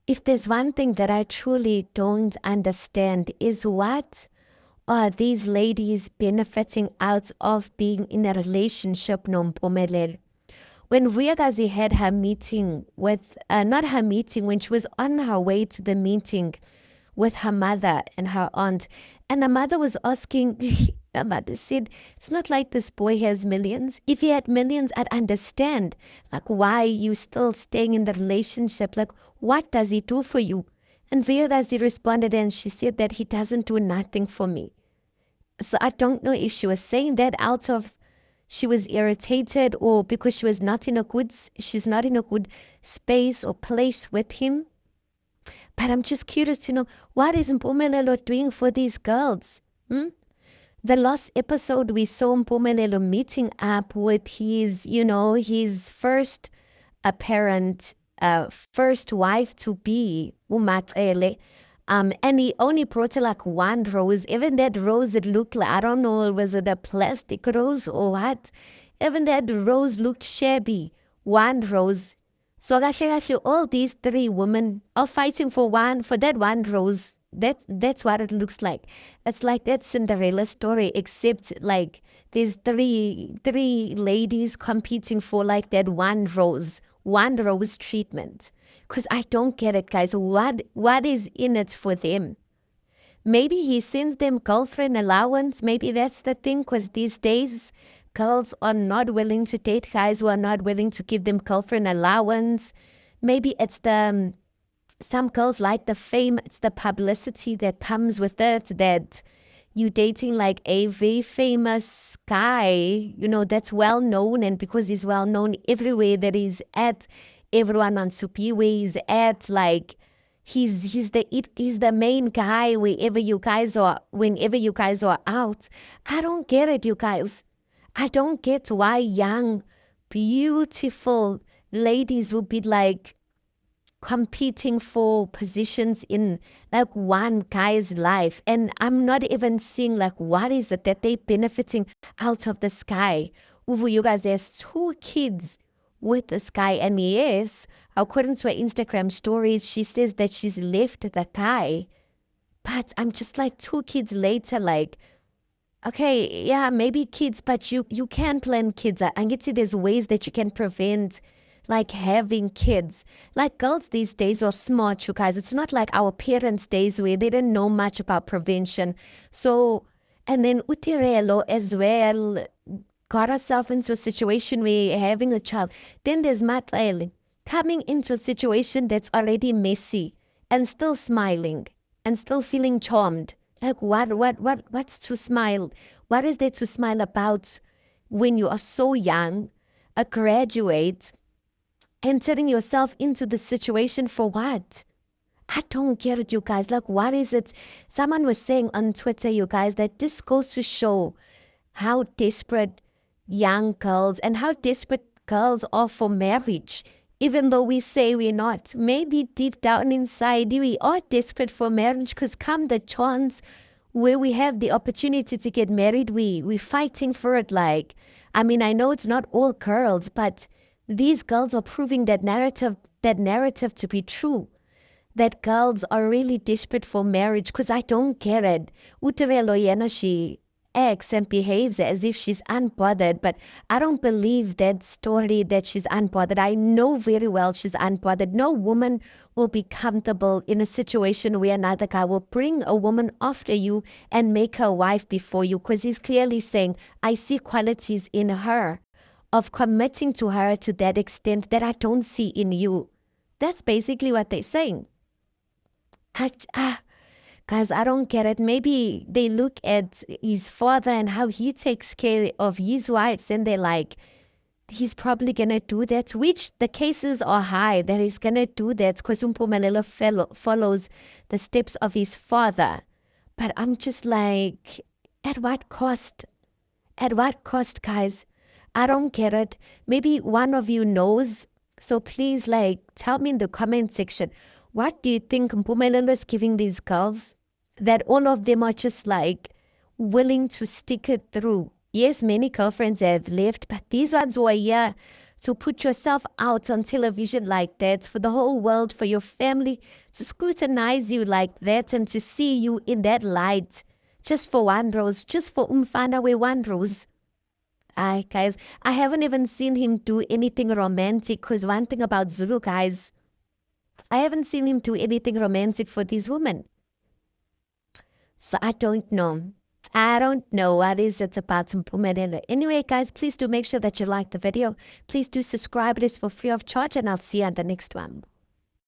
If there's one thing that I truly don't understand is what are these ladies benefiting out of being in a relationship, no Mpumelelo? When Vuyakazi had her meeting with, not her meeting, when she was on her way to the meeting with her mother and her aunt, and the mother was asking, her mother said, it's not like this boy has millions. If he had millions, I'd understand. Like, why you still staying in the relationship? Like, what does he do for you? And Vuyakazi responded and she said that he doesn't do nothing for me. So I don't know if she was saying that out of she was irritated or because she's not in a good space or place with him. But I'm just curious to know, what is Mpumelelo doing for these girls? Hmm? The last episode we saw Mpumelelo meeting up with his first apparent first wife to be, Umaxele. And he only brought her like one rose. Even that rose, it looked like, I don't know, was it a plastic rose or what? Even that rose looked shabby. One rose. So kahle all these three women are fighting for that one rose. That's what it looks like. It's like that Cinderella story, except like there's three ladies competing for like that one rose treatment. Cause I don't get it, guys. What is in it for them? Maybe he sends them girlfriend allowance. Maybe that's the thing. Cause these days girls are not willing to date guys who are not willing to give them girlfriend allowance. Maybe it's some girls like the fame, it's the publicity that comes with it, that you dating like a very famous guy, that's well known, and because he's well known everywhere that he's at, everyone wants to be where he's at. Like he's the main guy whenever you guys are out. I don't get it, you guys. I don't get why young, beautiful ladies would be like competing for positions in like one guy's life. And I'm not even seeing like what is it that they benefiting out of this guy. Uvu, you guys, there's two kids with this guy. And yes, according to her Instagram stories, she says that she's left the guy. But I'm just like 2 kids later, like, okay, yeah, maybe kids, but you can plan kids. I get see there's ways that you can prevent like having kids. Like girls these days are smart, you guys. It's not like our parents' days where they didn't know much about prevention. So, and then Utirelo as well got herself into a situation where having a child. Then there's Matlael coming into a situation that's already messy and still smiling and still feeling charmed. Like what's to smile? What is there to smile about when you are so young, a graduate, entering yourself into the situation for what? I don't get it, you guys. Like, what is it? Someone was saying on Twitter, you guys, that this goes to show how desperate young girls and how desperate girls are for marriage. Even though we say we're not, maybe deep down inside we are desperate for marriage because come the chance where we have the opportunity to get married, we fighting for it. Like, I mean, I know it's not all girls, but these girls are proving that narrative to be true, that girls are really desperate for marriage because I don't get it. Uterelo yena she acts and behaves as if she's unbothered, but I don't believe that story that she's unbothered. I know very well she's unbothered. No woman will be comfortable in a situation where another guy will bring a woman after you and make her wife before you because he's clearly saying, I see qualities in her of committing to her to that extent that I don't see in you. That's basically what they're saying. I, ah, Guys, I don't get it. Maybe they look at his father and how he takes care of his wives, and they're like, he's probably gonna do that, which the cases are high that he's gonna do that because Mpumelelo follows the steps of his father. But I'm just like, at what cost? At what cost, guys? I don't get it. Maybe one of you knows. So please, like, tell me in the comment section. What do you think Mpumelelo is giving these girls? That all of them are just like willing to stick it through. Yes, many girlfriends have left, but these ones were here to put yourself out on television like that, for the whole world, for your family to scrutinize you like that and to see you in that light, just for one rose, just for umfana we one rose. Aye, guys, I haven't even seen him do anything romantic, because one thing about Zulu, guys, I haven't seen him do anything romantic for these women. So I don't know. I don't know what is it about Mpumelelo. Anyway, guys, please do make sure that you like the video. Please do subscribe. It is for free of charge, and I'll see you on the next one.